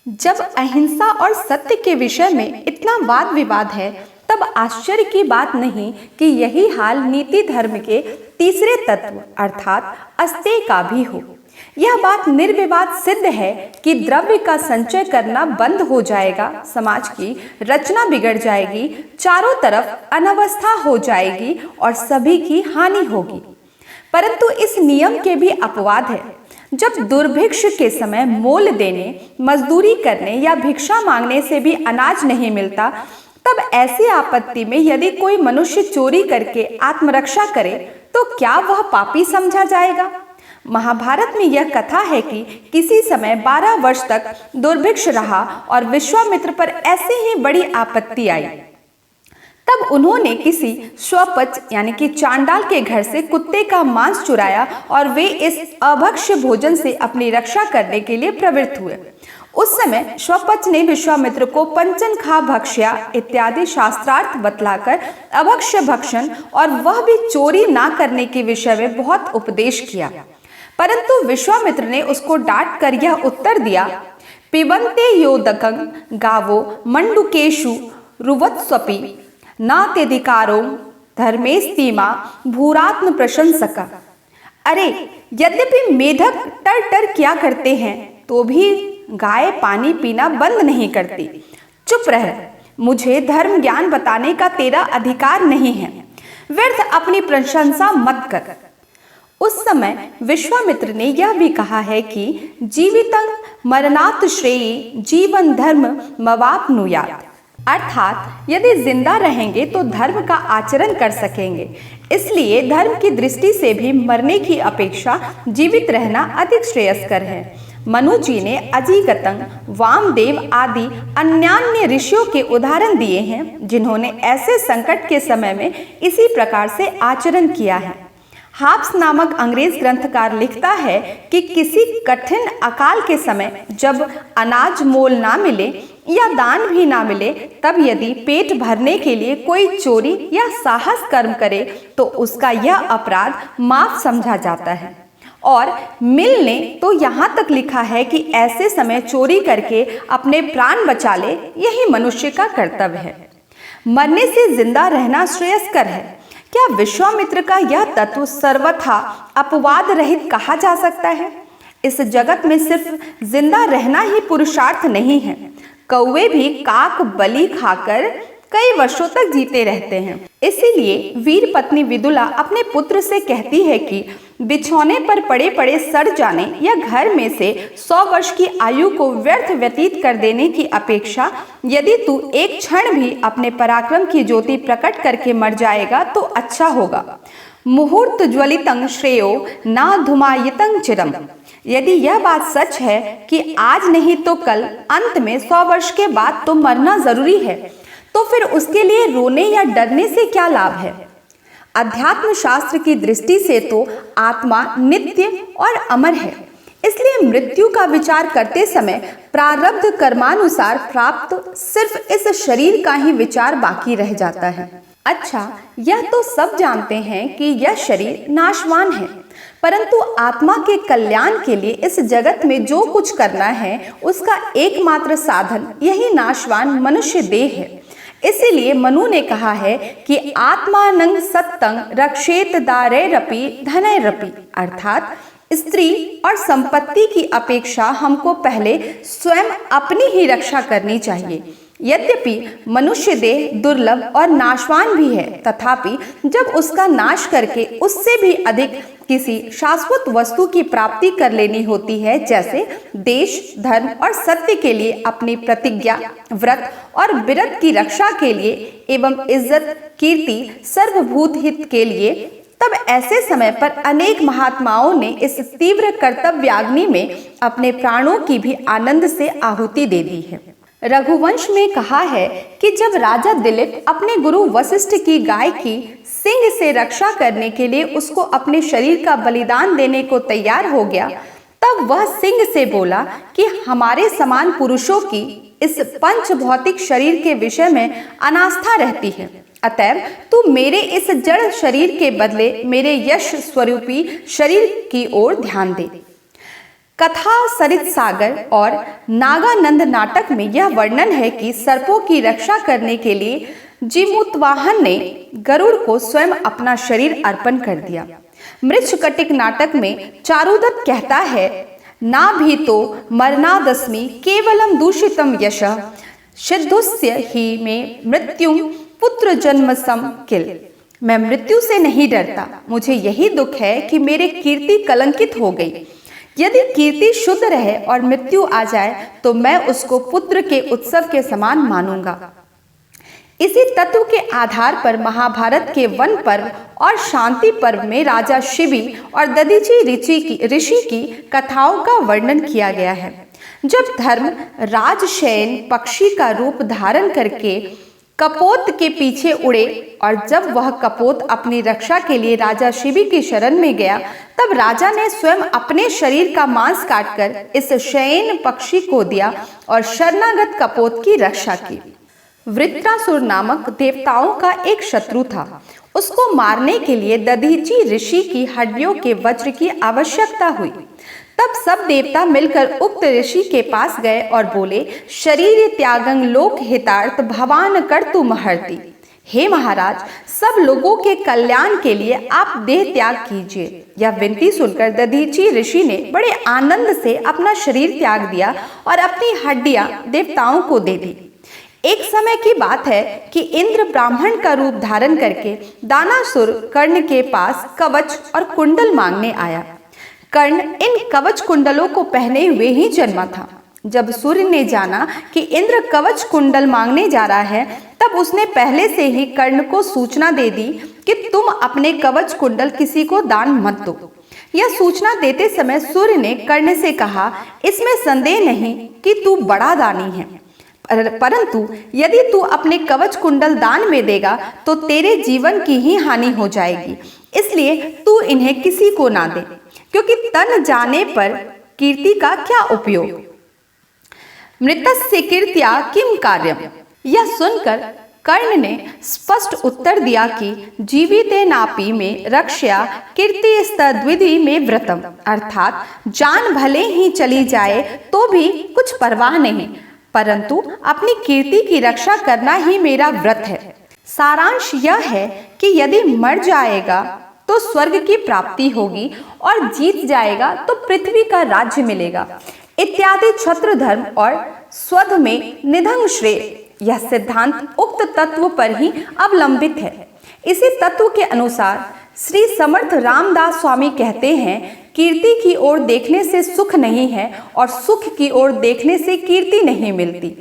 जब अहिंसा और सत्य के विषय में इतना वाद विवाद है, तब आश्चर्य की बात नहीं कि यही हाल नीति धर्म के तीसरे तत्व अर्थात अस्तेय का भी हो। यह बात निर्विवाद सिद्ध है कि द्रव्य का संचय करना बंद हो जाएगा, समाज की रचना बिगड़ जाएगी, चारों तरफ अनवस्था हो जाएगी और सभी की हानि होगी। परंतु इस नियम के भी अपवाद है। जब दुर्भिक्ष के समय मोल देने, मजदूरी करने या भिक्षा मांगने से भी अनाज नहीं मिलता, तब ऐसी आपत्ति में यदि कोई मनुष्य चोरी करके आत्मरक्षा करे तो क्या वह पापी समझा जाएगा? महाभारत में यह कथा है कि किसी समय 12 वर्ष तक दुर्भिक्ष रहा और विश्वामित्र पर ऐसे ही बड़ी आपत्ति आई। तब उन्होंने किसी स्वपच यानी कि चांडाल के घर से कुत्ते का मांस चुराया और वे इस अभक्ष्य भोजन से अपनी रक्षा करने के लिए प्रवृत्त हुए। उस समय स्वपच ने विश्वामित्र को पंचन खा भक्ष्या इत्यादि शास्त्रार्थ बतलाकर अभक्ष्य भक्षण और वह भी चोरी ना करने के विषय में बहुत उपदेश किया। परंतु विश्वामित्र ने उसको डांट कर यह उत्तर दिया, पिबन्ते योदकं गावो मंडुकेशु रुवत्स्वपि नात्यधिकारो धर्मेस्तीमा भूरात्म प्रशंसक। अरे, यद्यपि मेढक टर टर किया करते हैं तो भी गाय पानी पीना बंद नहीं करती। चुप रह, मुझे धर्म ज्ञान बताने का तेरा अधिकार नहीं है। व्यर्थ अपनी प्रशंसा मत कर। उस समय विश्वामित्र ने यह भी कहा है कि जीवितं मरणात् श्रेयी जीवन धर्म मवाप्नुयात्, अर्थात यदि जिंदा रहेंगे तो धर्म का आचरण कर सकेंगे। इसलिए धर्म की दृष्टि से भी मरने की अपेक्षा जीवित रहना अधिक श्रेयस्कर है। मनु जी ने अजिगतं, वामदेव आदि अन्यान्य ऋषियों के उदाहरण दिए हैं जिन्होंने ऐसे संकट के समय में इसी प्रकार से आचरण किया है। हाब्स नामक अंग्रेज ग्रंथकार लिखता है कि किसी कठिन अकाल के समय जब अनाज मोल ना मिले या दान भी ना मिले, तब यदि पेट भरने के लिए कोई चोरी या साहस कर्म करे तो उसका यह अपराध माफ समझा जाता है। और मिल ने तो यहाँ तक लिखा है कि ऐसे समय चोरी करके अपने प्राण बचा ले, यही मनुष्य का कर्तव्य है। मरने से जिंदा रहना श्रेयस्कर है। क्या विश्वामित्र का यह तत्व सर्वथा अपवाद रहित कहा जा सकता है? इस जगत में सिर्फ जिंदा रहना ही पुरुषार्थ नहीं है। कौवे भी काक बलि खाकर कई वर्षों तक जीते रहते हैं। इसीलिए वीर पत्नी विदुला अपने पुत्र से कहती है कि बिछौने पर पड़े पड़े सड़ जाने या घर में से 100 वर्ष की आयु को व्यर्थ व्यतीत कर देने की अपेक्षा यदि तू एक क्षण भी अपने पराक्रम की ज्योति प्रकट करके मर जाएगा तो अच्छा होगा। मुहूर्त ज्वलितं श्रेयो ना धूमायितं चिरम। यदि यह बात सच है कि आज नहीं तो कल, अंत में 100 वर्ष के बाद तो मरना जरूरी है, तो फिर उसके लिए रोने या डरने से क्या लाभ है? अध्यात्म शास्त्र की दृष्टि से तो आत्मा नित्य और अमर है। इसलिए मृत्यु का विचार करते समय प्रारब्ध कर्मानुसार प्राप्त सिर्फ इस शरीर का ही विचार बाकी रह जाता है। अच्छा, यह तो सब जानते हैं कि यह शरीर नाशवान है, परंतु आत्मा के कल्याण के लिए इस जगत में जो कुछ करना है उसका एकमात्र साधन यही नाशवान मनुष्य देह है। इसीलिए मनु ने कहा है कि आत्मानं सत्तं रक्षेत दारैरपि धनैरपि, अर्थात स्त्री और संपत्ति की अपेक्षा हमको पहले स्वयं अपनी ही रक्षा करनी चाहिए। यद्यपि मनुष्य देह दुर्लभ और नाशवान भी है, तथापि जब उसका नाश करके उससे भी अधिक किसी शाश्वत वस्तु की प्राप्ति कर लेनी होती है, जैसे देश, धर्म और सत्य के लिए अपनी प्रतिज्ञा, व्रत और विरत की रक्षा के लिए एवं इज्जत, कीर्ति, सर्वभूत हित के लिए, तब ऐसे समय पर अनेक महात्माओं ने इस तीव्र कर्तव्याग्नि में अपने प्राणों की भी आनंद से आहुति दे दी है। रघुवंश में कहा है कि जब राजा दिलीप अपने गुरु वशिष्ठ की गाय की सिंह से रक्षा करने के लिए उसको अपने शरीर का बलिदान देने को तैयार हो गया, तब वह सिंह से बोला कि हमारे समान पुरुषों की इस पंच भौतिक शरीर के विषय में अनास्था रहती है, अतएव तू मेरे इस जड़ शरीर के बदले मेरे यश स्वरूपी शरीर की ओर ध्यान दे। कथा सरित सागर और नागानंद नाटक में यह वर्णन है कि सर्पों की रक्षा करने के लिए जीमूतवाहन ने गरुड़ को स्वयं अपना शरीर अर्पण कर दिया। मृच्छकटिक नाटक में चारुदत्त कहता है, ना भी तो मरणादस्मि केवलम दूषितम यशः सिद्धुस्य ही में मृत्यु पुत्र जन्म सम किल। मैं मृत्यु से नहीं डरता, मुझे यही दुख है कि मेरे कीर्ति कलंकित हो गई। यदि कीर्ति शुद्ध रहे और मृत्यु आ जाए तो मैं उसको पुत्र के उत्सव के समान मानूंगा। इसी तत्व के आधार पर महाभारत के वन पर्व और शांति पर्व में राजा शिबी और दधीचि ऋषि की कथाओं का वर्णन किया गया है। जब धर्म राजशयन पक्षी का रूप धारण करके कपोत के पीछे उड़े और जब वह कपोत अपनी रक्षा के लिए राजा शिबी की शरण में गया, तब राजा ने स्वयं अपने शरीर का मांस काटकर इस शयन पक्षी को दिया और शरणागत कपोत की रक्षा की। वृत्रासुर नामक देवताओं का एक शत्रु था। उसको मारने के लिए दधीचि ऋषि की हड्डियों के वज्र की आवश्यकता हुई। तब सब देवता मिलकर उक्त ऋषि के पास गए और बोले, शरीर त्यागं लोक हितार्थ भवान कर्तुमर्हति। हे महाराज, सब लोगों के कल्याण के लिए आप देह त्याग कीजिए। यह विनती सुनकर दधीचि ऋषि ने बड़े आनंद से अपना शरीर त्याग दिया और अपनी हड्डियां देवताओं को दे दी। एक समय की बात है कि इंद्र ब्राह्मण का रूप धारण करके दानासुर कर्ण के पास कवच और कुंडल मांगने आया। कर्ण इन कवच कुंडलों को पहने हुए ही जन्मा था। जब सूर्य ने जाना कि इंद्र कवच कुंडल मांगने जा रहा है, तब उसने पहले से ही कर्ण को सूचना दे दी कि तुम अपने कवच कुंडल किसी को दान मत दो। यह सूचना देते समय सूर्य ने कर्ण से कहा, इसमें संदेह नहीं कि तू बड़ा दानी है, परंतु यदि तू अपने कवच कुंडल दान में देगा तो तेरे जीवन की ही हानि हो जाएगी। इसलिए तू इन्हें किसी को ना दे, क्योंकि तन जाने पर कीर्ति का क्या उपयोग। मृतस्य कीर्त्या किम कार्यम। यह सुनकर कर्ण ने स्पष्ट उत्तर दिया कि जीविते नापि में रक्षा कीर्ति स्तद्विधि में व्रतम, अर्थात जान भले ही चली जाए तो भी कुछ परवाह नहीं, परंतु अपनी कीर्ति की रक्षा करना ही मेरा व्रत है। सारांश यह है कि यदि मर जाएगा तो स्वर्ग की प्राप्ति होगी और जीत जाएगा तो पृथ्वी का राज्य मिलेगा इत्यादि क्षत्र धर्म और स्वध में निधन श्रेय। यह सिद्धांत उक्त तत्व पर ही अवलंबित है। इसी तत्व के अनुसार श्री समर्थ रामदास स्वामी कहते हैं, कीर्ति की ओर देखने से सुख नहीं है और सुख की ओर देखने से कीर्ति नहीं मिलती।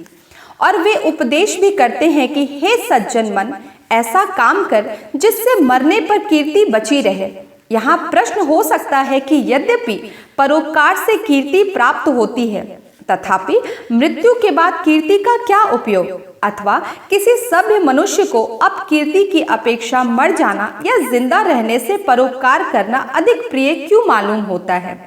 और वे उपदेश भी करते हैं कि हे सज्जन मन, ऐसा काम कर जिससे मरने पर कीर्ति बची रहे। यहाँ प्रश्न हो सकता है कि यद्यपि परोपकार से कीर्ति प्राप्त होती है, तथापि मृत्यु के बाद कीर्ति का क्या उपयोग, अथवा किसी सभ्य मनुष्य को अब कीर्ति की अपेक्षा मर जाना या जिंदा रहने से परोपकार करना अधिक प्रिय क्यों मालूम होता है।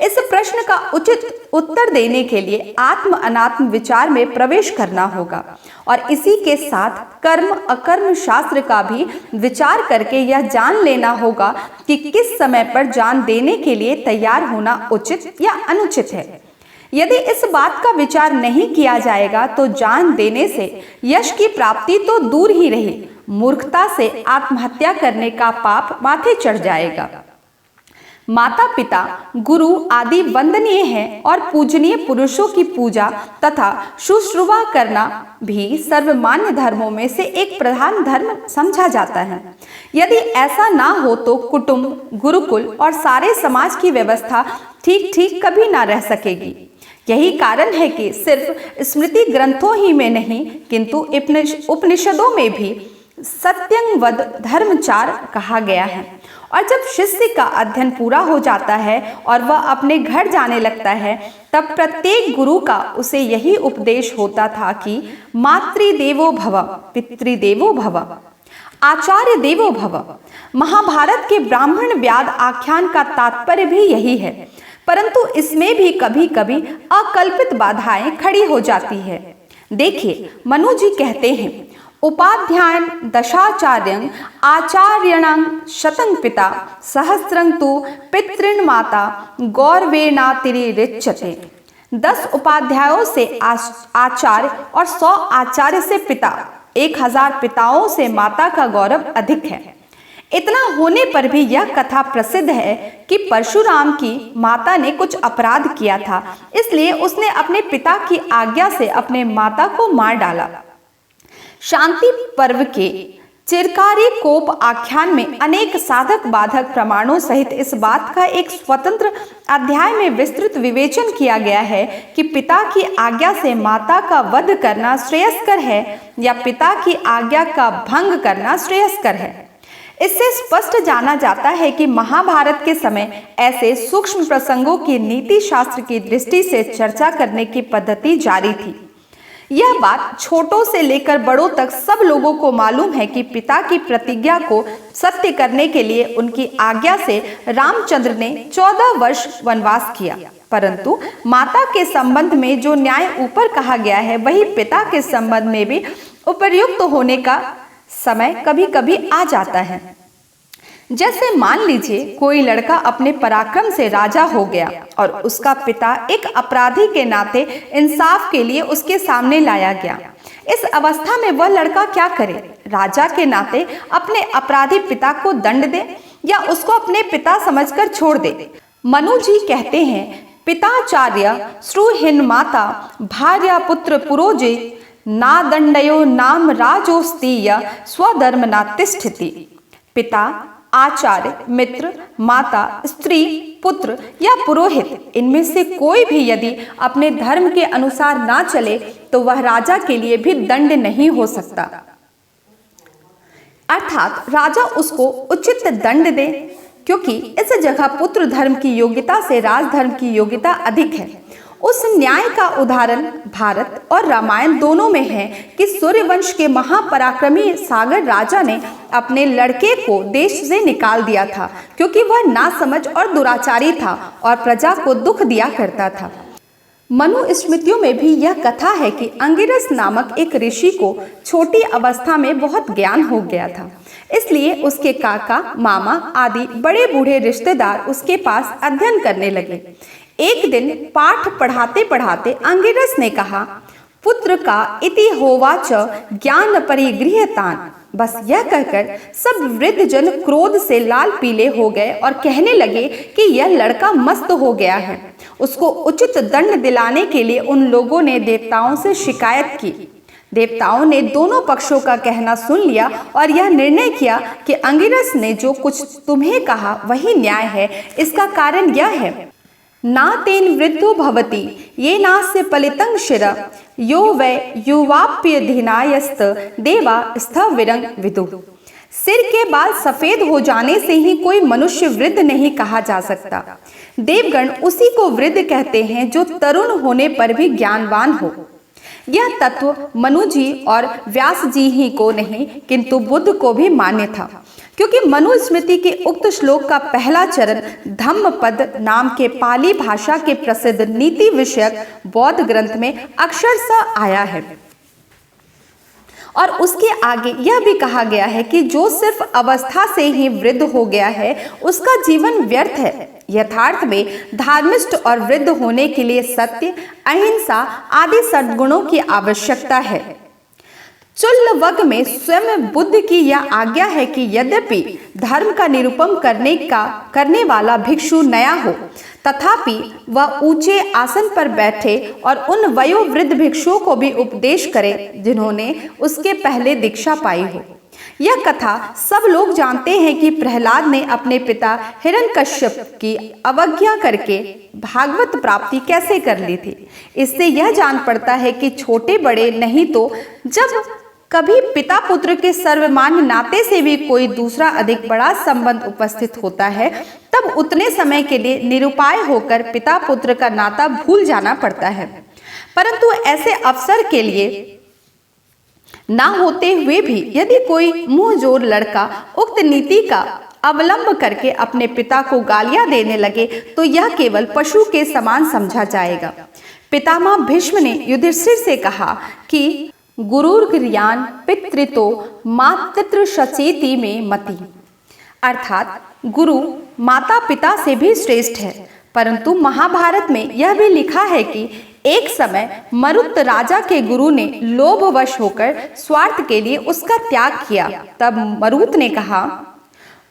इस प्रश्न का उचित उत्तर देने के लिए आत्म अनात्म विचार में प्रवेश करना होगा और इसी के साथ कर्म अकर्म शास्त्र का भी विचार करके यह जान लेना होगा कि किस समय पर जान देने के लिए तैयार होना उचित या अनुचित है। यदि इस बात का विचार नहीं किया जाएगा तो जान देने से यश की प्राप्ति तो दूर ही रही, मूर्खता से आत्महत्या करने का पाप माथे चढ़ जाएगा। माता पिता गुरु आदि वंदनीय हैं और पूजनीय पुरुषों की पूजा तथा शुश्रूषा करना भी सर्वमान्य धर्मों में से एक प्रधान धर्म समझा जाता है। यदि ऐसा ना हो तो कुटुंब, गुरुकुल और सारे समाज की व्यवस्था ठीक ठीक कभी ना रह सकेगी। यही कारण है कि सिर्फ स्मृति ग्रंथों ही में नहीं किंतु उपनिषदों में भी सत्यंवद धर्मचार कहा गया है। और जब शिष्य का अध्ययन पूरा हो जाता है और वह अपने घर जाने लगता है, तब प्रत्येक गुरु का उसे यही उपदेश होता था कि मातृदेवो भव, पितृदेवो भव, आचार्य देवो भव। महाभारत के ब्राह्मण व्याध आख्यान का तात्पर्य भी यही है, परंतु इसमें भी कभी कभी अकल्पित बाधाएं खड़ी हो जाती है। देखिए, मनु जी कहते हैं, उपाध्यायन दशाचार्यं आचार्यणं शतं पिता सहस्रं तु पितॄन् माता गौरवेणातिरिच्यते। 10 उपाध्यायों से आचार्य और 100 आचार्य से पिता, 1000 पिताओं से माता का गौरव अधिक है। इतना होने पर भी यह कथा प्रसिद्ध है कि परशुराम की माता ने कुछ अपराध किया था, इसलिए उसने अपने पिता की आज्ञा से अपने माता को मार डाला। शांति पर्व के चिरकारी कोप आख्यान में अनेक साधक बाधक प्रमाणों सहित इस बात का एक स्वतंत्र अध्याय में विस्तृत विवेचन किया गया है कि पिता की आज्ञा से माता का वध करना श्रेयस्कर है या पिता की आज्ञा का भंग करना श्रेयस्कर है। इससे स्पष्ट जाना जाता है कि महाभारत के समय ऐसे सूक्ष्म प्रसंगों की नीति शास्त्र की दृष्टि से चर्चा करने की पद्धति जारी थी। यह बात छोटों से लेकर बड़ों तक सब लोगों को मालूम है कि पिता की प्रतिज्ञा को सत्य करने के लिए उनकी आज्ञा से रामचंद्र ने 14 वर्ष वनवास किया, परंतु माता के संबंध में जो न्याय ऊपर कहा गया है वही पिता के संबंध में भी उपर्युक्त होने का समय कभी कभी आ जाता है। जैसे मान लीजिए कोई लड़का अपने पराक्रम से राजा हो गया और उसका पिता एक अपराधी के नाते इंसाफ के लिए उसके सामने लाया गया। इस अवस्था में वह लड़का क्या करे? राजा के नाते अपने अपराधी पिता को दंड दे या उसको अपने पिता समझकर छोड़ दे? मनु जी कहते हैं, पिताचार्य श्रुहिन माता भार्या पुत्र पुरोजे ना दंडयो नाम राजोस्तीय स्वधर्म ना तिष्ठति। पिता, आचार्य, मित्र, माता, स्त्री, पुत्र या पुरोहित, इनमें से कोई भी यदि अपने धर्म के अनुसार ना चले तो वह राजा के लिए भी दंड नहीं हो सकता, अर्थात राजा उसको उचित दंड दे, क्योंकि इस जगह पुत्र धर्म की योग्यता से राजधर्म की योग्यता अधिक है। उस न्याय का उदाहरण भारत और रामायण दोनों में है कि सूर्यवंश के महापराक्रमी सागर राजा ने अपने लड़के को देश से निकाल दिया था क्योंकि वह नासमझ और दुराचारी था और प्रजा को दुख दिया करता था। मनुस्मृतियों में भी यह कथा है कि अंगिरस नामक एक ऋषि को छोटी अवस्था में बहुत ज्ञान हो गया था, इसलिए उसके काका, मामा आदि बड़े बूढ़े रिश्तेदार उसके पास अध्ययन करने लगे। एक दिन पाठ पढ़ाते पढ़ाते अंगिरस ने कहा, पुत्र का इति होवाच ज्ञान परिगृह्यतान। बस यह कहकर सब वृद्ध जन क्रोध से लाल पीले हो गए और कहने लगे कि यह लड़का मस्त हो गया है। उसको उचित दंड दिलाने के लिए उन लोगों ने देवताओं से शिकायत की। देवताओं ने दोनों पक्षों का कहना सुन लिया और यह निर्णय किया कि अंगिरस ने जो कुछ तुम्हें कहा वही न्याय है। इसका कारण यह है, ना तेन वृद्धो भवति ये नास्य पलितं शिरा यो वै युवाप्यधिनायस्त देवा स्थविरं विदुः। सिर के बाल सफेद हो जाने से ही कोई मनुष्य वृद्ध नहीं कहा जा सकता। देवगण उसी को वृद्ध कहते हैं जो तरुण होने पर भी ज्ञानवान हो। यह तत्व मनु जी और व्यास जी ही को नहीं किंतु बुद्ध को भी मान्य था, क्योंकि मनुस्मृति के उक्त श्लोक का पहला चरण धम्मपद नाम के पाली भाषा के प्रसिद्ध नीति विषयक बौद्ध ग्रंथ में अक्षरशः आया है और उसके आगे यह भी कहा गया है कि जो सिर्फ अवस्था से ही वृद्ध हो गया है उसका जीवन व्यर्थ है। यथार्थ में धार्मिष्ठ और वृद्ध होने के लिए सत्य, अहिंसा आदि सद्गुणों की आवश्यकता है। चुल्लवग में स्वयं बुद्ध की यह आज्ञा है कि यद्यपि धर्म का निरूपण करने वाला भिक्षु नया हो, तथापि वह ऊंचे आसन पर बैठे और उन वयोवृद्ध भिक्षुओं को भी उपदेश करे जिन्होंने उसके पहले दीक्षा पाई हो। यह कथा सब लोग जानते हैं कि प्रहलाद ने अपने पिता हिरण्यकश्यप की अवज्ञा करके भागवत प्राप्ति कैसे कर ली थी। इससे यह जान पड़ता है कि छोटे बड़े नहीं तो जब कभी पिता पुत्र के सर्वमान्य नाते से भी कोई दूसरा अधिक बड़ा संबंध उपस्थित होता है, तब उतने समय के लिए निरुपाय होकर पिता पुत्र का नाता भूल जाना पड़ता है। परंतु ऐसे अवसर के लिए ना होते हुए भी यदि कोई मुंहजोर लड़का उक्त नीति का अवलंब करके अपने पिता को गालियां देने लगे तो यह केवल पशु के समान समझा जाएगा। पितामह भीष्म ने युधिष्ठिर से कहा कि गुरुर्गिर्यान पितृतो मातृ शचेति में मति। अर्थात गुरु माता पिता से भी श्रेष्ठ है। परंतु महाभारत में यह भी लिखा है कि एक समय मरुत राजा के गुरु ने लोभवश होकर स्वार्थ के लिए उसका त्याग किया। तब मरुत ने कहा,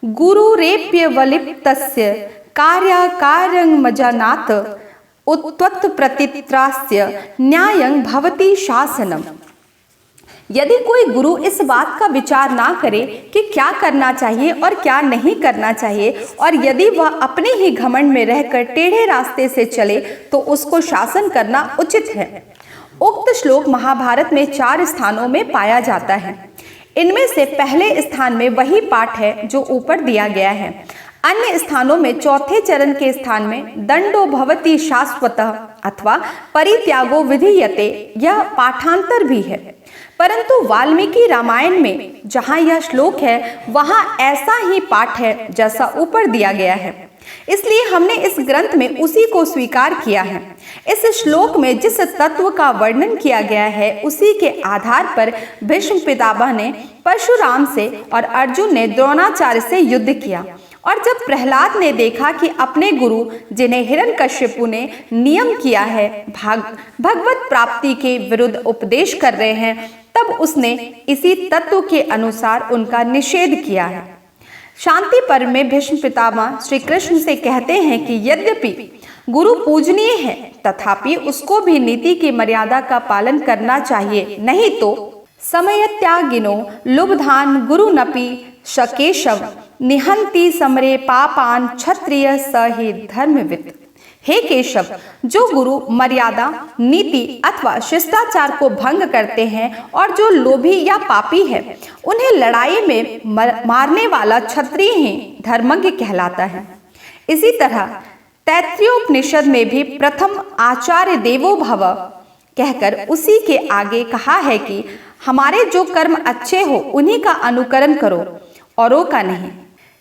गुरुरेप्य वलिप्तस्य कार्यं मजानात उत्त्वत् प्रतित्रास्य न्यायं भवति शासनम। यदि कोई गुरु इस बात का विचार ना करे कि क्या करना चाहिए और क्या नहीं करना चाहिए, और यदि वह अपने ही घमंड में रहकर टेढ़े रास्ते से चले, तो उसको शासन करना उचित है। उक्त श्लोक महाभारत में 4 स्थानों में पाया जाता है। इनमें से पहले स्थान में वही पाठ है जो ऊपर दिया गया है। अन्य स्थानों में चौथे चरण के स्थान में दंडो भवति शाश्वतः अथवा परित्यागो विधीयते यह पाठांतर भी है। परंतु वाल्मीकि रामायण में जहाँ यह श्लोक है वहाँ ऐसा ही पाठ है जैसा ऊपर दिया गया है, इसलिए हमने इस ग्रंथ में उसी को स्वीकार किया है। इस श्लोक में जिस तत्व का वर्णन किया गया है उसी के आधार पर भीष्म पितामह ने परशुराम से और अर्जुन ने द्रोणाचार्य से युद्ध किया। और जब प्रहलाद ने देखा कि अपने गुरु जिन्हें हिरण्यकश्यपु ने नियम किया है भगवत प्राप्ति के विरुद्ध उपदेश कर रहे हैं, तब उसने इसी तत्व के अनुसार उनका निषेध किया है। शांति पर्व में भीष्म पितामह श्री कृष्ण से कहते हैं कि यद्यपि गुरु पूजनीय है, तथापि उसको भी नीति की मर्यादा का पालन करना चाहिए, नहीं तो समयत्यागिनो लुब्धान गुरुनपि शकेशव निहंति समरे पापान क्षत्रिय सहि धर्मवित्। हे केशव, जो गुरु मर्यादा, नीति अथवा शिष्टाचार को भंग करते हैं और जो लोभी या पापी है, उन्हें लड़ाई में मारने वाला क्षत्रिय ही धर्मज्ञ कहलाता है। इसी तरह तैत्तिरीयोपनिषद में भी प्रथम आचार्य देवो भव कहकर उसी के आगे कहा है कि हमारे जो कर्म अच्छे हो उन्हीं का अनुकरण करो, औरों का नहीं।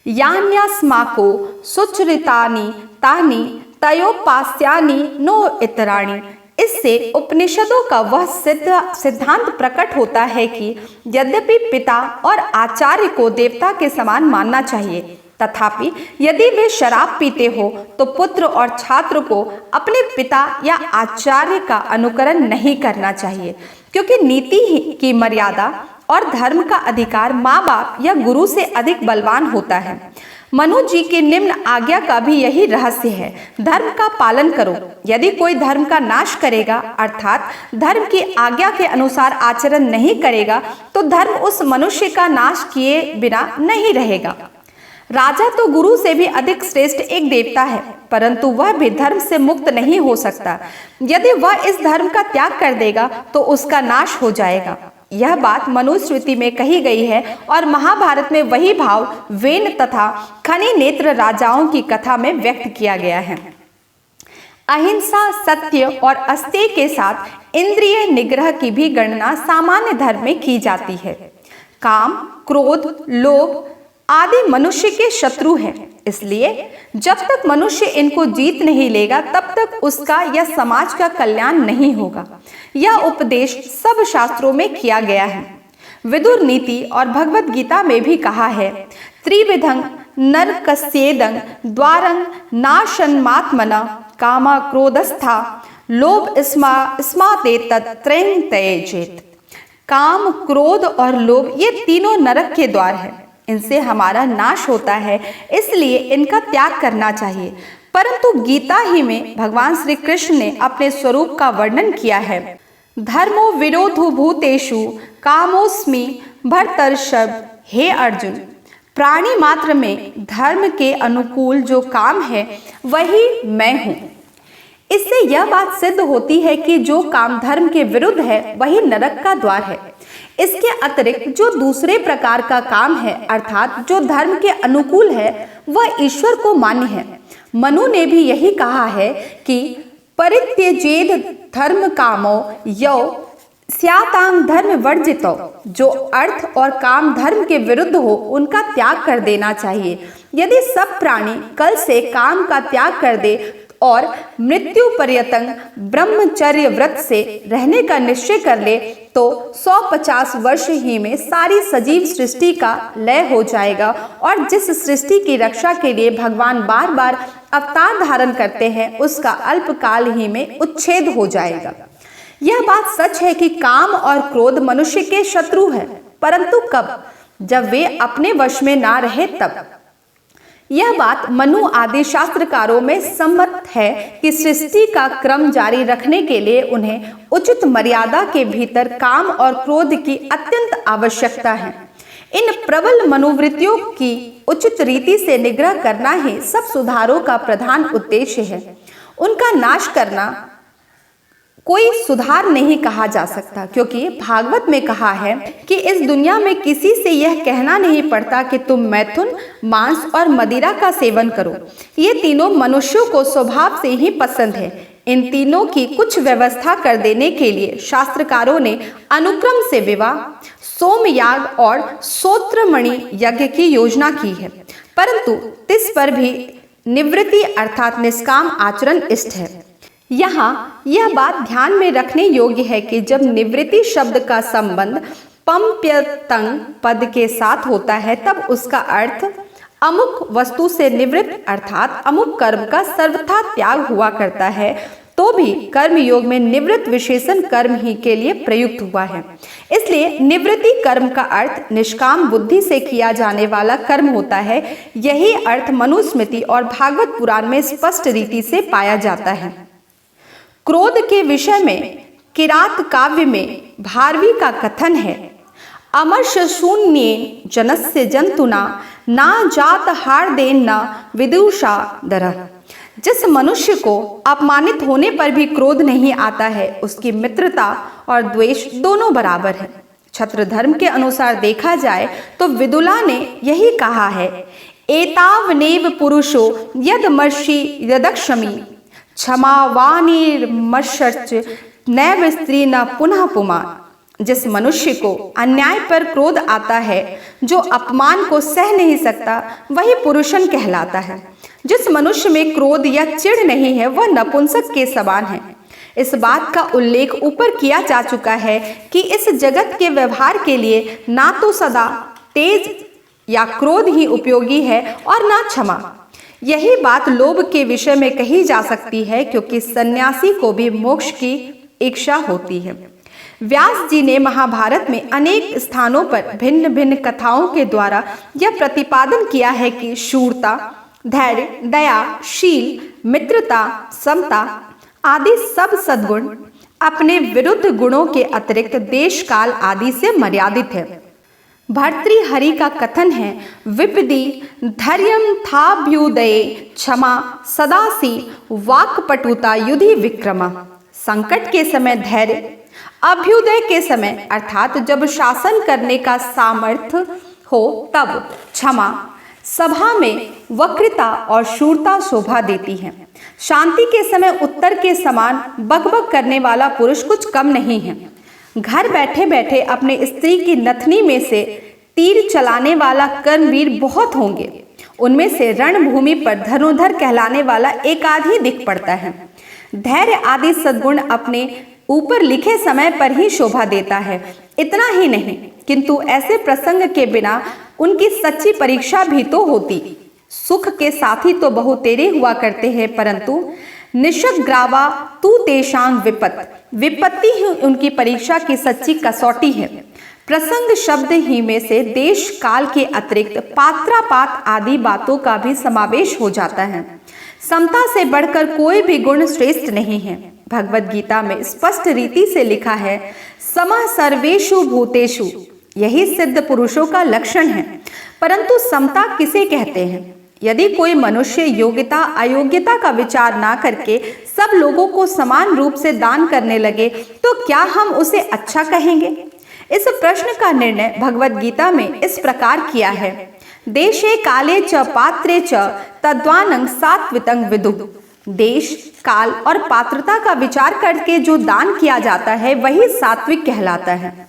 यान्यास्माको सुचरितानि तानि तयोपास्यानि नो इतराणि। इससे उपनिषदों का वह सिद्धांत प्रकट होता है कि यद्यपि पिता और आचार्य को देवता के समान मानना चाहिए, तथापि यदि वे शराब पीते हो तो पुत्र और छात्र को अपने पिता या आचार्य का अनुकरण नहीं करना चाहिए, क्योंकि नीति की मर्यादा और धर्म का अधिकार माँ बाप या गुरु से अधिक बलवान होता है। मनु जी की निम्न आज्ञा का भी यही रहस्य है, धर्म का पालन करो। यदि कोई धर्म का नाश करेगा अर्थात धर्म की आज्ञा के अनुसार आचरण नहीं करेगा, तो धर्म उस मनुष्य का नाश किए बिना नहीं रहेगा। राजा तो गुरु से भी अधिक श्रेष्ठ एक देवता है, परंतु वह भी धर्म से मुक्त नहीं हो सकता। यदि वह इस धर्म का त्याग कर देगा तो उसका नाश हो जाएगा। यह बात मनुस्मृति में कही गई है और महाभारत में वही भाव वेन तथा खनि नेत्र राजाओं की कथा में व्यक्त किया गया है। अहिंसा, सत्य और अस्तेय के साथ इंद्रिय निग्रह की भी गणना सामान्य धर्म में की जाती है। काम, क्रोध, लोभ आदि मनुष्य के शत्रु हैं, इसलिए जब तक मनुष्य इनको जीत नहीं लेगा तब तक उसका या समाज का कल्याण नहीं होगा। यह उपदेश सब शास्त्रों में किया गया है। विदुर नीति और भगवत गीता में भी कहा है, त्रिविधं नरकस्येदं द्वारं नाशन्मात्मना कामा क्रोधस्था लोभ स्मादेतत् त्रयं त्यजेत्। काम, क्रोध और लोभ ये तीनों नरक के द्वार हैं, इनसे हमारा नाश होता है, इसलिए इनका त्याग करना चाहिए। परंतु गीता ही में भगवान श्री कृष्ण ने अपने स्वरूप का वर्णन किया है। धर्मो विरोधो भूतेषु कामोस्मि भर्तर्षभ। हे अर्जुन, प्राणी मात्र में धर्म के अनुकूल जो काम है वही मैं हूँ। इससे यह बात सिद्ध होती है कि जो काम धर्म के विरुद्ध है वही नरक का द्वार है। इसके अतिरिक्त जो दूसरे प्रकार का काम है अर्थात जो धर्म के अनुकूल है वह ईश्वर को मान्य है। मनु ने भी यही कहा है कि परित्यजेद धर्म कामो यौ स्यातांग धर्म वर्जितो। जो अर्थ और काम धर्म के विरुद्ध हो उनका त्याग कर देना चाहिए। यदि सब प्राणी कल से काम का त्याग कर दे और मृत्यु पर्यंत ब्रह्मचर्य व्रत से रहने का निश्चय कर ले तो 150 वर्ष ही में सारी सजीव सृष्टि का लय हो जाएगा और जिस सृष्टि की रक्षा के लिए भगवान बार बार अवतार धारण करते हैं उसका अल्पकाल ही में उच्छेद हो जाएगा। यह बात सच है कि काम और क्रोध मनुष्य के शत्रु है, परंतु कब? जब वे अपने वश में ना रहे तब। यह बात मनु आदि शास्त्रकारों में सम्मत है कि सृष्टि का क्रम जारी रखने के लिए उन्हें उचित मर्यादा के भीतर काम और क्रोध की अत्यंत आवश्यकता है। इन प्रबल मनोवृत्तियों की उचित रीति से निग्रह करना ही सब सुधारों का प्रधान उद्देश्य है। उनका नाश करना कोई सुधार नहीं कहा जा सकता, क्योंकि भागवत में कहा है कि इस दुनिया में किसी से यह कहना नहीं पड़ता कि तुम मैथुन, मांस और मदिरा का सेवन करो। ये तीनों मनुष्यों को स्वभाव से ही पसंद है। इन तीनों की कुछ व्यवस्था कर देने के लिए शास्त्रकारों ने अनुक्रम से विवाह, सोमयाग और सोत्रमणि यज्ञ की योजना की है, परंतु तिस पर भी निवृत्ति अर्थात निष्काम आचरण इष्ट है। यहाँ यह बात ध्यान में रखने योग्य है कि जब निवृत्ति शब्द का संबंध पंप्यतंग पद के साथ होता है तब उसका अर्थ अमुक वस्तु से निवृत्त अर्थात अमुक कर्म का सर्वथा त्याग हुआ करता है, तो भी कर्म योग में निवृत्त विशेषण कर्म ही के लिए प्रयुक्त हुआ है। इसलिए निवृत्ति कर्म का अर्थ निष्काम बुद्धि से किया जाने वाला कर्म होता है। यही अर्थ मनुस्मृति और भागवत पुराण में स्पष्ट रीति से पाया जाता है। क्रोध के विषय में किरात काव्य में भारवी का कथन है, अमर्ष शून्य जनस्य जंतुना ना जात हार्देन न विदुषा दरः। जिस मनुष्य को अपमानित होने पर भी क्रोध नहीं आता है उसकी मित्रता और द्वेष दोनों बराबर है। छत्र धर्म के अनुसार देखा जाए तो विदुला ने यही कहा है, एतावनेव पुरुषो यदमर्षि यदक्षमी क्षमावानिर्मर्षश्च नैव स्त्री न पुनः पुमान। जिस मनुष्य को अन्याय पर क्रोध आता है, जो अपमान को सह नहीं सकता, वही पुरुषन कहलाता है। जिस मनुष्य में क्रोध या चिढ़ नहीं है वह नपुंसक के समान है। इस बात का उल्लेख ऊपर किया जा चुका है कि इस जगत के व्यवहार के लिए ना तो सदा तेज या क्रोध ही उपयोगी है और ना क्षमा। यही बात लोभ के विषय में कही जा सकती है, क्योंकि सन्यासी को भी मोक्ष की इच्छा होती है। व्यास जी ने महाभारत में अनेक स्थानों पर भिन्न भिन्न कथाओं के द्वारा यह प्रतिपादन किया है कि शूरता, धैर्य, दया, शील, मित्रता, समता आदि सब सद्गुण अपने विरुद्ध गुणों के अतिरिक्त देश काल आदि से मर्यादित है। भर्तृहरि का कथन है, विपदी धैर्यम थाभ्युदये क्षमा सदासी वाक्पटुता युधि विक्रमा। संकट के समय धैर्य, अभ्युदय के समय अर्थात जब शासन करने का सामर्थ्य हो तब क्षमा, सभा में वक्रता और शूरता शोभा देती है। शांति के समय उत्तर के समान बकबक करने वाला पुरुष कुछ कम नहीं है। घर बैठे बैठे अपने स्त्री की नथनी में से तीर चलाने वाला कर्मवीर बहुत होंगे। उनमें से रणभूमि पर धनुर्धर कहलाने वाला एक आध दिख पड़ता है। धैर्य आदि सद्गुण अपने ऊपर लिखे समय पर ही शोभा देता है। इतना ही नहीं, किंतु ऐसे प्रसंग के बिना उनकी सच्ची परीक्षा भी तो होती। सुख के साथी तो बहुतेरे हुआ करते हैं, परंतु निशग्रावा तू तेषां विपत्ति ही उनकी परीक्षा की सच्ची कसौटी है। प्रसंग शब्द ही में से देश काल के अतिरिक्त पात्रापात आदि बातों का भी समावेश हो जाता है। समता से बढ़कर कोई भी गुण श्रेष्ठ नहीं है। भगवद गीता में स्पष्ट रीति से लिखा है, समः सर्वेषु भूतेषु, यही सिद्ध पुरुषों का लक्षण है। परंतु समता किसे कहते हैं? यदि कोई मनुष्य योग्यता अयोग्यता का विचार ना करके सब लोगों को समान रूप से दान करने लगे तो क्या हम उसे अच्छा कहेंगे? इस प्रश्न का निर्णय भगवद गीता में इस प्रकार किया है, देशे काले च पात्रे च तद्वानं सात्वितं विदुः। देश, काल और पात्रता का विचार करके जो दान किया जाता है वही सात्विक कहलाता है।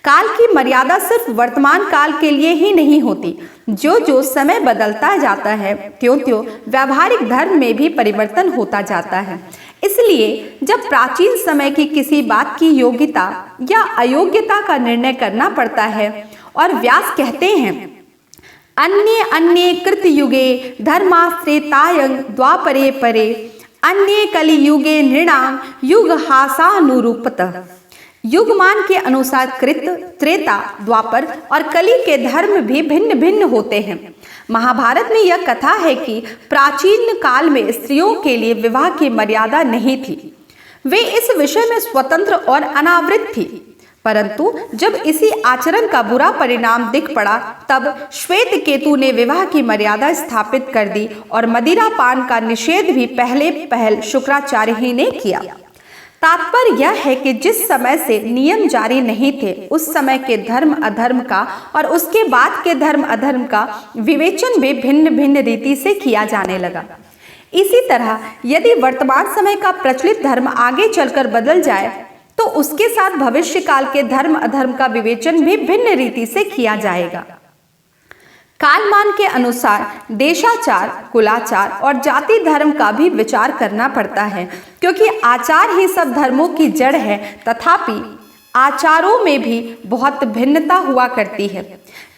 काल की मर्यादा सिर्फ वर्तमान काल के लिए ही नहीं होती। जो जो समय बदलता जाता है त्यों-त्यों व्यावहारिक धर्म में भी परिवर्तन होता जाता है। इसलिए जब प्राचीन समय की किसी बात की योग्यता या अयोग्यता का निर्णय करना पड़ता है और व्यास कहते हैं, अन्ये अन्ये कृत युगे धर्मास्त्रेतायं द्वापरे परे अन्ये कलि युगे नृणां युग हासानुरूपतः। युगमान के अनुसार कृत, त्रेता, द्वापर और कली के धर्म भी भिन्न भिन्न होते हैं। महाभारत में यह कथा है कि प्राचीन काल में स्त्रियों के लिए विवाह की मर्यादा नहीं थी। वे इस विषय में स्वतंत्र और अनावृत थी। परंतु जब इसी आचरण का बुरा परिणाम दिख पड़ा तब श्वेत केतु ने विवाह की मर्यादा स्थापित कर दी और मदिरा पान का निषेध भी पहल शुक्राचार्य ही ने किया। तात्पर्य यह है कि जिस समय से नियम जारी नहीं थे उस समय के धर्म अधर्म का और उसके बाद के धर्म अधर्म का विवेचन भी भिन्न भिन्न रीति से किया जाने लगा। इसी तरह यदि वर्तमान समय का प्रचलित धर्म आगे चलकर बदल जाए तो उसके साथ भविष्य काल के धर्म अधर्म का विवेचन भी भिन्न रीति से किया जाएगा। कालमान के अनुसार देशाचार, कुलाचार और जाति धर्म का भी विचार करना पड़ता है, क्योंकि आचार ही सब धर्मों की जड़ है। तथापि आचारों में भी बहुत भिन्नता हुआ करती है।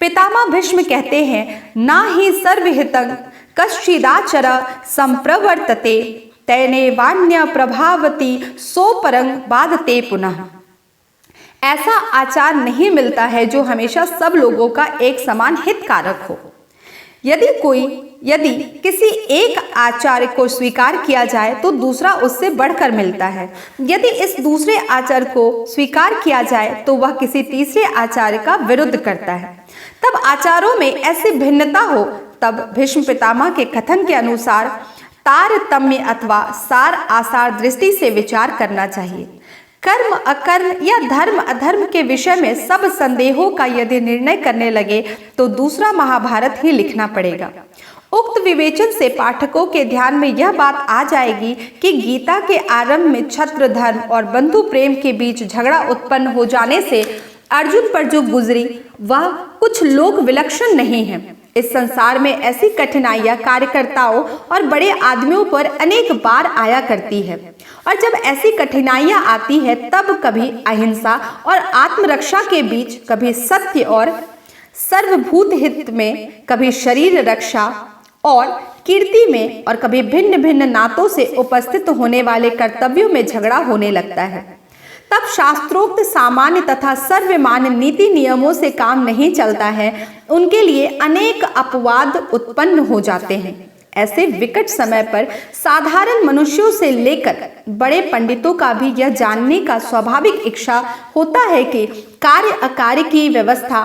पितामह भीष्म कहते हैं, ना ही सर्वहितं कश्चिदाचर संप्रवर्तते तैनेवान्य प्रभावती सोपरंग बाधते पुनः। ऐसा आचार नहीं मिलता है जो हमेशा सब लोगों का एक समान हितकारक हो। यदि किसी एक आचार्य को स्वीकार किया जाए तो दूसरा उससे बढ़कर मिलता है। यदि इस दूसरे आचार्य को स्वीकार किया जाए तो वह किसी तीसरे आचार्य का विरुद्ध करता है। तब आचारों में ऐसी भिन्नता हो तब भीष्म पितामह के कथन के अनुसार तारतम्य अथवा सार आसार दृष्टि से विचार करना चाहिए। कर्म अकर्म या धर्म अधर्म के विषय में सब संदेहों का यदि निर्णय करने लगे तो दूसरा महाभारत ही लिखना पड़ेगा। उक्त विवेचन से पाठकों के ध्यान में यह बात आ जाएगी कि गीता के आरंभ में छत्र धर्म और बंधु प्रेम के बीच झगड़ा उत्पन्न हो जाने से अर्जुन पर जो गुजरी वह कुछ लोक विलक्षण नहीं है। इस संसार में ऐसी कठिनाइयां कार्यकर्ताओं और बड़े आदमियों पर अनेक बार आया करती है, और जब ऐसी कठिनाइयां आती है तब कभी अहिंसा और आत्मरक्षा के बीच, कभी सत्य और सर्वभूत हित में, कभी शरीर रक्षा और कीर्ति में, और कभी भिन्न भिन्न नातों से उपस्थित होने वाले कर्तव्यों में झगड़ा होने लगता है। तब शास्त्रोक्त सामान्य तथा सर्वमान्य नीति नियमों से काम नहीं चलता है। उनके लिए अनेक अपवाद उत्पन्न हो जाते हैं। ऐसे विकट समय पर साधारण मनुष्यों से लेकर बड़े पंडितों का भी यह जानने का स्वाभाविक इच्छा होता है कि कार्य अकार्य की व्यवस्था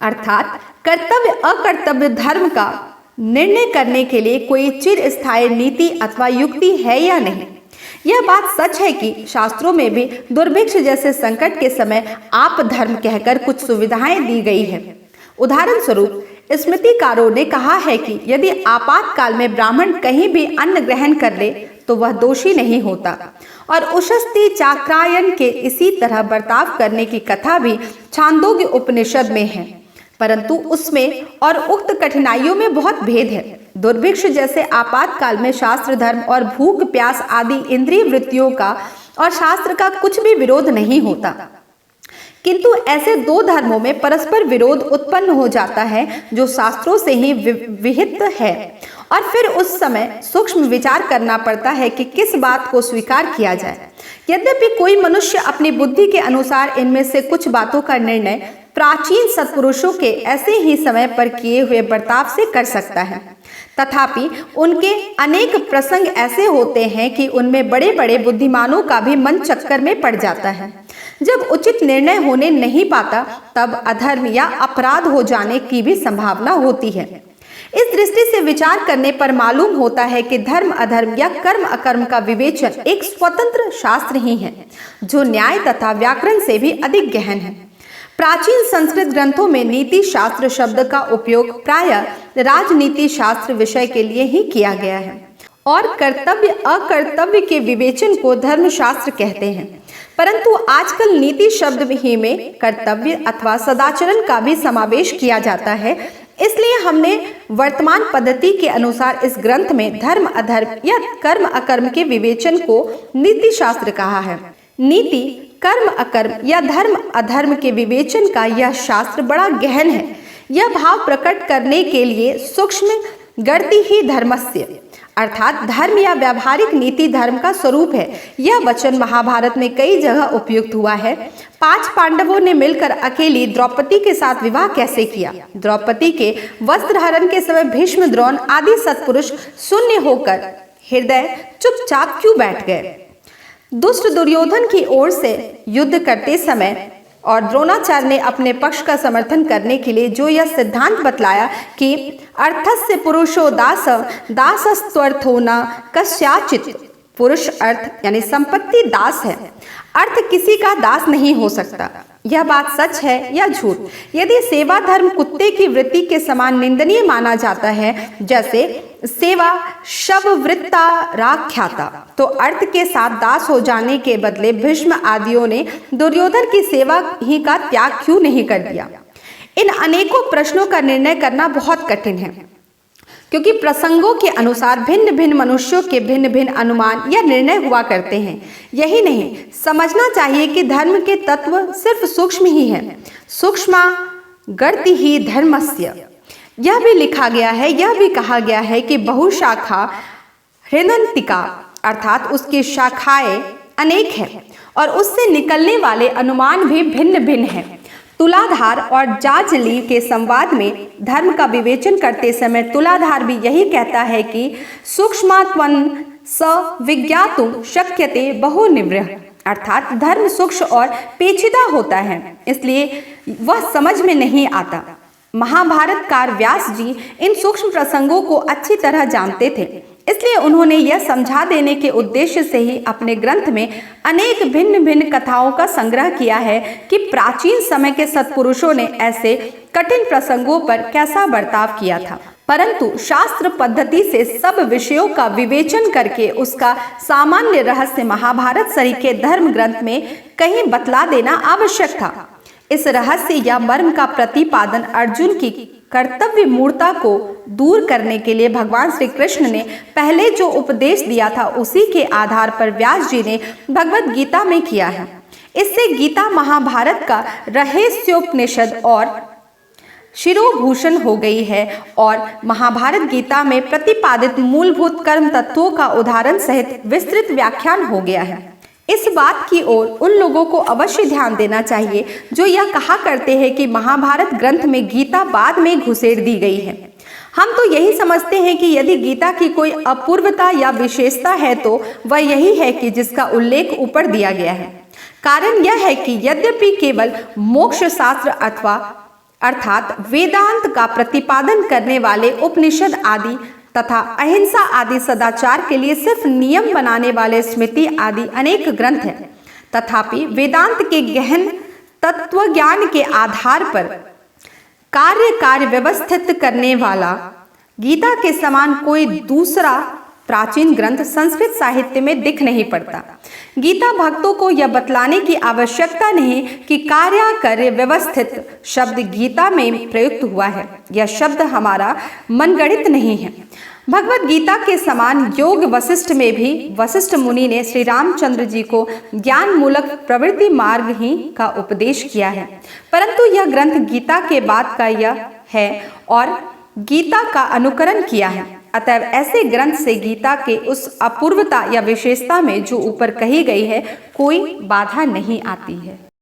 अर्थात कर्तव्य अकर्तव्य धर्म का निर्णय करने के लिए कोई चिरस्थायी नीति अथवा युक्ति है या नहीं। यह बात सच है कि शास्त्रों में भी दुर्भिक्ष जैसे संकट के समय आप धर्म कहकर कुछ सुविधाएं दी गई है। उदाहरण स्वरूप स्मृतिकारों ने कहा है कि यदि आपातकाल में ब्राह्मण कहीं भी अन्न ग्रहण कर ले तो वह दोषी नहीं होता, और उशस्ती चाक्रायन के इसी तरह बर्ताव करने की कथा भी छांदोग्य उपनिषद में है, परंतु उसमें और उक्त कठिनाइयों में बहुत भेद है। दुर्भिक्ष जैसे आपातकाल में शास्त्र धर्म और भूख प्यास आदि इंद्रिय वृत्तियों का और शास्त्र का कुछ भी विरोध नहीं होता, किंतु ऐसे दो धर्मों में परस्पर विरोध उत्पन्न हो जाता है जो शास्त्रों से ही विहित है, और फिर उस समय सूक्ष्म विचार करना पड़ता है कि किस बात को स्वीकार किया जाए। यद्यपि कोई मनुष्य अपनी बुद्धि के अनुसार इनमें से कुछ बातों का निर्णय प्राचीन सत्पुरुषों के ऐसे ही समय पर किए हुए बर्ताव से कर सकता है, तथापि उनके अनेक प्रसंग ऐसे होते हैं कि उनमें बड़े बड़े बुद्धिमानों का भी मन चक्कर में पड़ जाता है। जब उचित निर्णय होने नहीं पाता तब अधर्म या अपराध हो जाने की भी संभावना होती है। इस दृष्टि से विचार करने पर मालूम होता है कि धर्म अधर्म या कर्म अकर्म का विवेचन एक स्वतंत्र शास्त्र ही है, जो न्याय तथा व्याकरण से भी अधिक गहन है। प्राचीन संस्कृत ग्रंथों में नीति शास्त्र शब्द का उपयोग प्रायः राजनीति शास्त्र विषय के लिए ही किया गया है, और कर्तव्य अकर्तव्य के विवेचन को धर्मशास्त्र कहते हैं। परंतु आजकल नीति शब्द ही में कर्तव्य अथवा सदाचरण का भी समावेश किया जाता है। इसलिए हमने वर्तमान पद्धति के अनुसार इस ग्रंथ में धर्म अधर्म या कर्म अकर्म के विवेचन को नीति शास्त्र कहा है। नीति कर्म अकर्म या धर्म अधर्म के विवेचन का यह शास्त्र बड़ा गहन है। यह भाव प्रकट करने के लिए सूक्ष्म गणति ही धर्मस्य अर्थात धर्म या व्यावहारिक नीति धर्म का स्वरूप है। यह वचन महाभारत में कई जगह उपयुक्त हुआ है। 5 पांडवों ने मिलकर अकेली द्रौपदी के साथ विवाह कैसे किया। द्रौपदी के वस्त्रहरण के समय भीष्म द्रोण आदि सत्पुरुष शून्य होकर हृदय चुपचाप क्यों बैठ गए। दुष्ट दुर्योधन की ओर से युद्ध करते समय और द्रोणाचार्य ने अपने पक्ष का समर्थन करने के लिए जो यह सिद्धांत बतलाया कि अर्थस्य पुरुषो दास दासस्त्वर्थो न कस्याचित, पुरुष अर्थ यानी संपत्ति दास है, अर्थ किसी का दास नहीं हो सकता। यह बात सच है या झूठ। यदि सेवा धर्म कुत्ते की वृत्ति के समान निंदनीय माना जाता है, जैसे सेवा शववृत्ता राख्याता, तो अर्थ के साथ दास हो जाने के बदले भीष्म आदियों ने दुर्योधन की सेवा ही का त्याग क्यों नहीं कर दिया। इन अनेकों प्रश्नों का निर्णय करना बहुत कठिन है, क्योंकि प्रसंगों के अनुसार भिन्न भिन्न मनुष्यों के भिन्न भिन्न अनुमान या निर्णय हुआ करते हैं। यही नहीं, समझना चाहिए कि धर्म के तत्व सिर्फ सूक्ष्म ही है। सूक्ष्मा गणति ही धर्मस्य। यह भी लिखा गया है, यह भी कहा गया है कि बहुशाखा हृदंतिका अर्थात उसकी शाखाएं अनेक हैं और उससे निकलने वाले अनुमान भी भिन्न भिन्न हैं। तुलाधार और जाजली के संवाद में धर्म का विवेचन करते समय तुलाधार भी यही कहता है कि सूक्ष्मात्मन स विज्ञातुम शक्यते बहुनिवृह अर्थात धर्म सूक्ष्म और पेचीदा होता है, इसलिए वह समझ में नहीं आता। महाभारतकार व्यास जी इन सूक्ष्म प्रसंगों को अच्छी तरह जानते थे, इसलिए उन्होंने यह समझा देने के उद्देश्य से ही अपने ग्रंथ में अनेक भिन्न भिन्न कथाओं का संग्रह किया है कि प्राचीन समय के सत्पुरुषों ने ऐसे कठिन प्रसंगों पर कैसा बर्ताव किया था। परंतु शास्त्र पद्धति से सब विषयों का विवेचन करके उसका सामान्य रहस्य महाभारत सरीखे धर्म ग्रंथ में कहीं बतला देना आवश्यक था। इस रहस्य या मर्म का प्रतिपादन अर्जुन की कर्तव्य मूर्ता को दूर करने के लिए भगवान श्री कृष्ण ने पहले जो उपदेश दिया था, उसी के आधार पर व्यास जी ने भगवत गीता में किया है। इससे गीता महाभारत का रहस्योपनिषद और शिरोभूषण हो गई है और महाभारत गीता में प्रतिपादित मूलभूत कर्म तत्वों का उदाहरण सहित विस्तृत व्याख्यान हो गया है। इस बात की ओर उन लोगों को अवश्य ध्यान देना चाहिए जो यह कहा करते हैं कि महाभारत ग्रंथ में गीता बाद में घुसेड़ दी गई है। हम तो यही समझते हैं कि यदि गीता की कोई अपूर्वता या विशेषता है तो वह यही है कि जिसका उल्लेख ऊपर दिया गया है। कारण यह है कि यद्यपि केवल मोक्ष शास्त्र अथवा अर्थात वेदांत का प्रतिपादन करने वाले उपनिषद आदि तथा अहिंसा आदि सदाचार के लिए सिर्फ नियम बनाने वाले स्मृति आदि अनेक ग्रंथ हैं, तथापि वेदांत के गहन तत्वज्ञान के आधार पर कार्य व्यवस्थित करने वाला गीता के समान कोई दूसरा प्राचीन ग्रंथ संस्कृत साहित्य में दिख नहीं पड़ता। गीता भक्तों को यह बतलाने की आवश्यकता नहीं कि कार्य व्यवस्थित शब्द गीता में प्रयुक्त हुआ है। यह शब्द हमारा मनगढ़ित नहीं है। भगवत गीता के समान योग वशिष्ठ में भी वशिष्ठ मुनि ने श्री रामचंद्र जी को ज्ञान मूलक प्रवृत्ति मार्ग ही का उपदेश किया है, परंतु यह ग्रंथ गीता के बाद का यह है और गीता का अनुकरण किया है। अतएव ऐसे ग्रंथ से गीता के उस अपूर्वता या विशेषता में जो ऊपर कही गई है कोई बाधा नहीं आती है।